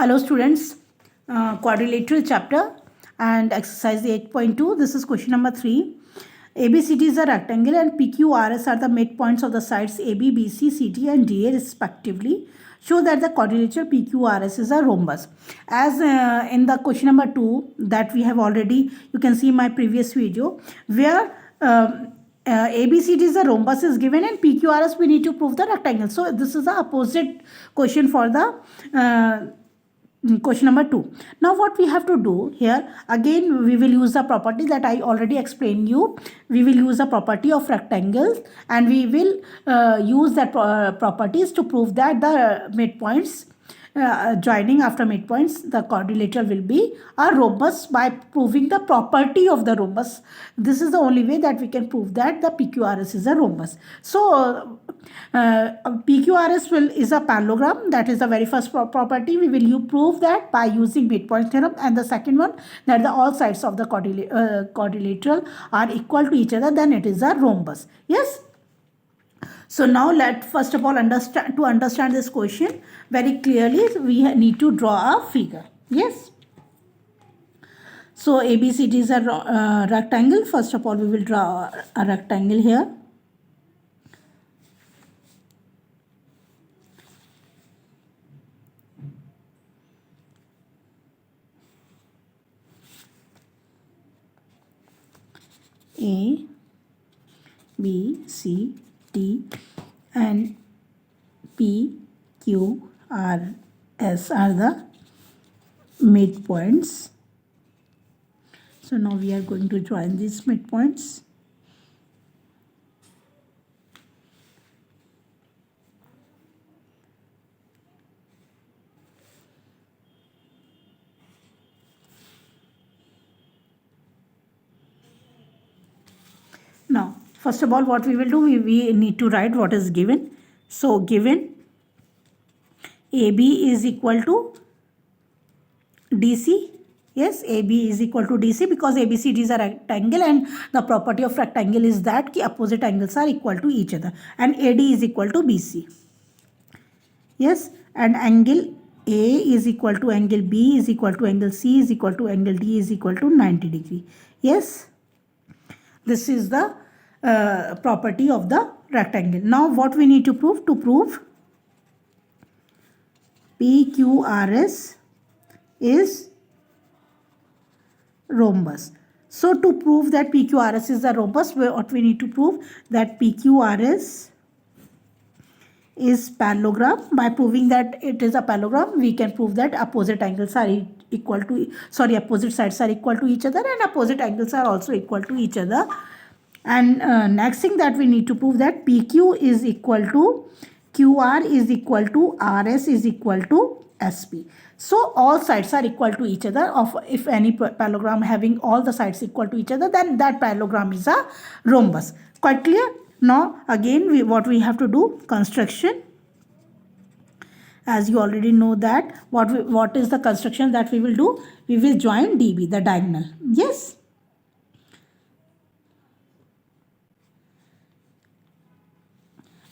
Hello students, quadrilateral chapter and exercise 8.2. This is question number 3. ABCD is a rectangle and PQRS are the midpoints of the sides AB, BC, CD and DA respectively. Show that the quadrilateral PQRS is a rhombus. As in the question number 2 that we have already, you can see my previous video where ABCD is a rhombus is given and PQRS we need to prove the rectangle. So this is the opposite question for the question number 2. Now what we have to do here, again we will use the property that I already explained you. We will use the property of rectangles and we will use that properties to prove that the midpoints joining after midpoints, the quadrilateral will be a rhombus by proving the property of the rhombus. This is the only way that we can prove that the PQRS is a rhombus. So PQRS is a parallelogram. That is the very first property. We will prove that by using midpoint theorem. And the second one, that all sides of the quadrilateral are equal to each other, then it is a rhombus. Yes. So now let first of all understand this question very clearly, we need to draw a figure. Yes. So ABCD is a rectangle. First of all, we will draw a rectangle here. A, B, C, D and P, Q, R, S are the midpoints. So now we are going to join these midpoints. Now, first of all, what we will do, we need to write what is given. So, given AB is equal to DC. Yes, AB is equal to DC because ABCD is a rectangle and the property of rectangle is that the opposite angles are equal to each other. And AD is equal to BC. Yes, and angle A is equal to angle B is equal to angle C is equal to angle D is equal to 90 degree. Yes, this is the property of the rectangle. Now what we need to prove? To prove PQRS is rhombus. So to prove that PQRS is a rhombus, what we need to prove? That PQRS is parallelogram. By proving that it is a parallelogram, we can prove that opposite angles are equal to, opposite sides are equal to each other and opposite angles are also equal to each other. And next thing that we need to prove that PQ is equal to QR is equal to RS is equal to SP. So all sides are equal to each other. If any parallelogram having all the sides equal to each other, then that parallelogram is a rhombus. Quite clear? Now again what we have to do, construction. As you already know that what is the construction that we will do? We will join DB, the diagonal. Yes.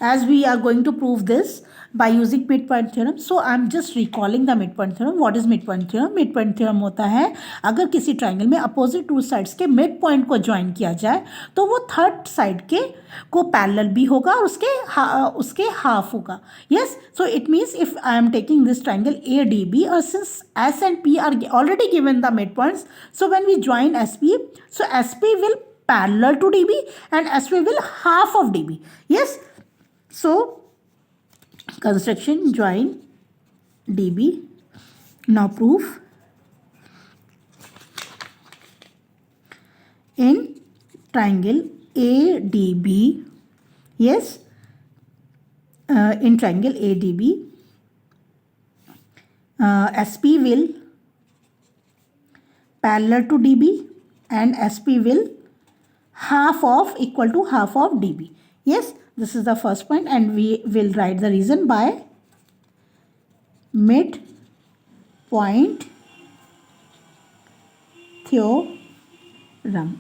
As we are going to prove this by using midpoint theorem, so I am just recalling the midpoint theorem. What is midpoint theorem? Midpoint theorem होता है अगर किसी triangle में opposite two sides के mid point को join किया जाए तो वो थर्ड साइड के को पैरेलल भी होगा और उसके हाफ होगा. Yes, so it means if I am taking this triangle ADB, or since S and P are already given the midpoints, so when we join SP, so SP will parallel to DB and SP will half of DB. Yes. So, construction join DB. Now proof. In triangle ADB, yes, in triangle ADB, SP will parallel to DB and SP will equal to half of DB. Yes. This is the first point and we will write the reason by midpoint theorem.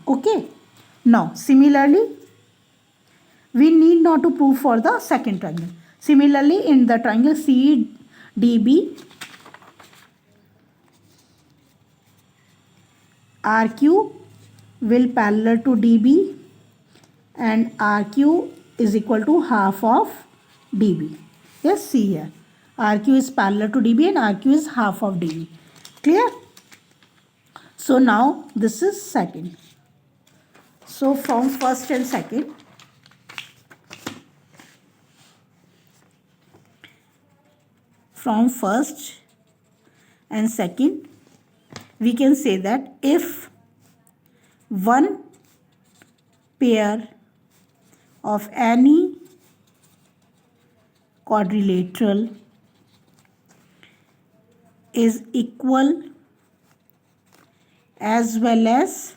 Okay. Now similarly, we need not to prove for the second triangle. Similarly, in the triangle CDB, RQ will parallel to DB and RQ is equal to half of DB. Yes, see here. RQ is parallel to DB and RQ is half of DB. Clear? So now this is second. So from first and second, we can say that if one pair of any quadrilateral is equal as well as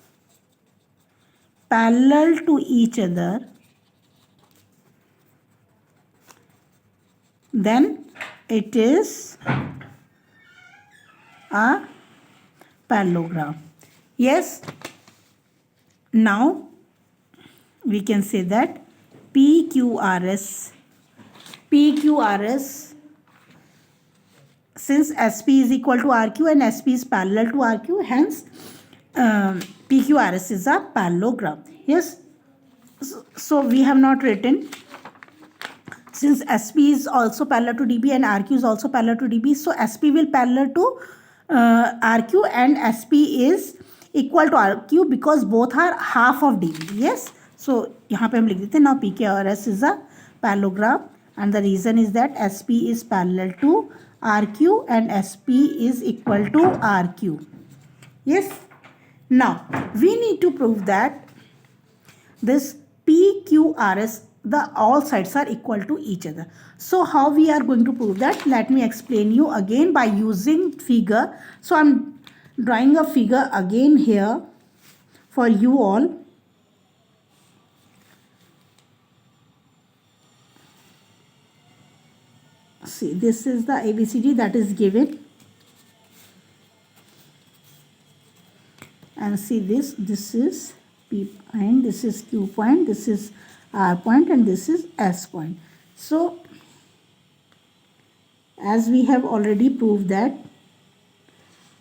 parallel to each other, then it is a parallelogram. Yes, now we can say that PQRS, since SP is equal to RQ and SP is parallel to RQ, hence PQRS is a parallelogram. Yes, so we have not written, since SP is also parallel to DB and RQ is also parallel to DB, so SP will parallel to RQ and SP is equal to RQ because both are half of DB. Yes, so यहाँ पे हम लिख देते हैं now PQRS is a parallelogram and the reason is that SP is parallel to RQ and SP is equal to RQ. Yes, now we need to prove that this PQRS, the all sides are equal to each other. So how we are going to prove that? Let me explain you again by using figure. So I'm drawing a figure again here for you all. See, this is the ABCD that is given, and see this is P point, this is Q point, this is R point and this is S point. So as we have already proved that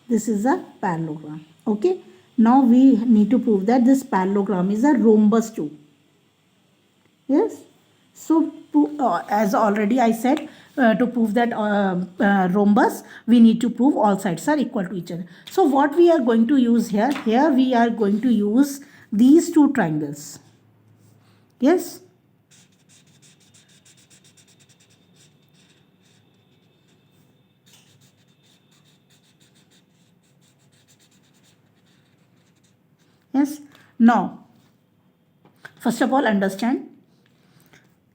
this is a parallelogram. Okay, now we need to prove that this parallelogram is a rhombus too. Yes, so as already I said, to prove that rhombus, we need to prove all sides are equal to each other. So what we are going to use here we are going to use these two triangles. Yes, yes. Now first of all, understand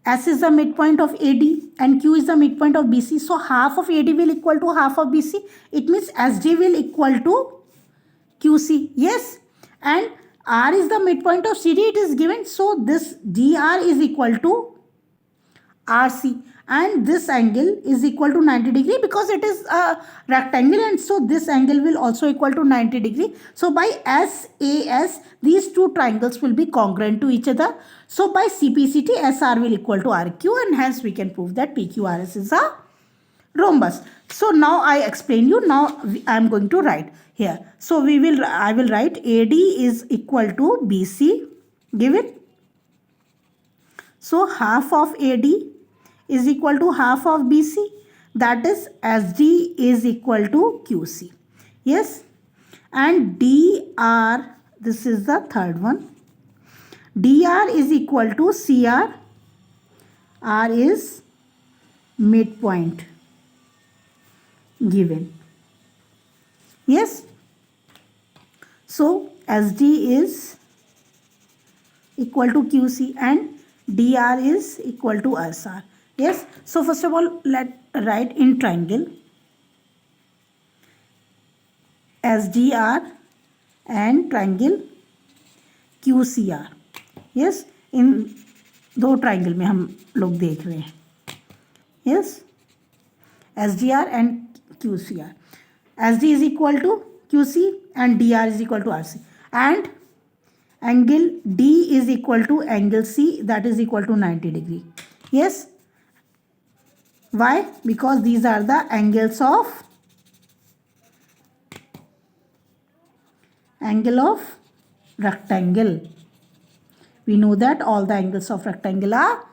S is the midpoint of AD and Q is the midpoint of BC. So half of AD will equal to half of BC. It means SJ will equal to QC. Yes, and R is the midpoint of CD. It is given. So this DR is equal to RC and this angle is equal to 90 degree because it is a rectangle, and so this angle will also equal to 90 degree. So by SAS, these two triangles will be congruent to each other. So by CPCT, SR will equal to RQ and hence we can prove that PQRS is a rhombus. So now I explain you. Now I am going to write here. So I will write AD is equal to BC given. So half of AD is equal to half of BC, that is SD is equal to QC. Yes, and DR, this is the third one, DR is equal to CR, R is midpoint given. Yes, so SD is equal to QC and DR is equal to SR. Yes, so first of all, let's write in triangle SDR and triangle QCR. Yes, इन दो triangle में हम लोग देख रहे हैं. Yes, SDR and QCR. SD is equal to QC and DR is equal to RC, and angle D is equal to angle C, that is equal to 90 degree. Yes, why? Because these are the angles angle of rectangle. We know that all the angles of rectangle are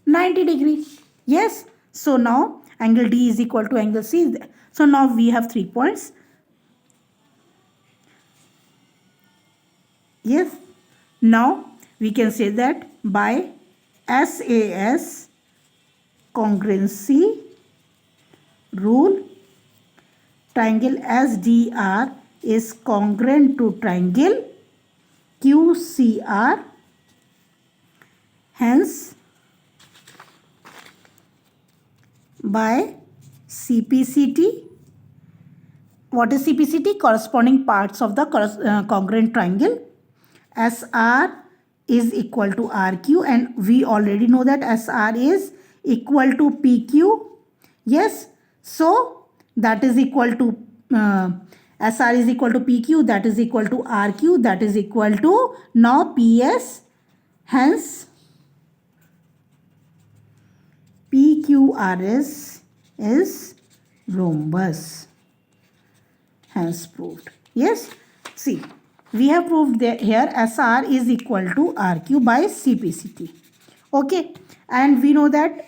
90 degrees. Yes. So now angle D is equal to angle C. So now we have 3 points. Yes. Now we can say that by SAS congruency rule, triangle SDR is congruent to triangle QCR. Hence, by CPCT, what is CPCT? Corresponding parts of the congruent triangle. SR is equal to RQ, and we already know that SR is equal to PQ. Yes. So that is equal to SR is equal to PQ, that is equal to RQ, that is equal to now PS. Hence PQRS is rhombus. Hence proved. Yes. See, we have proved that here SR is equal to RQ by CPCT. Okay. And we know that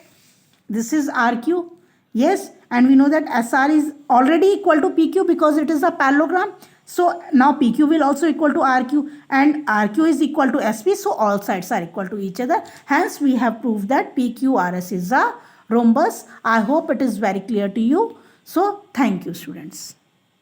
this is RQ. Yes. And we know that SR is already equal to PQ because it is a parallelogram. So now PQ will also equal to RQ, and RQ is equal to SP. So all sides are equal to each other. Hence we have proved that PQRS is a rhombus. I hope it is very clear to you. So thank you, students.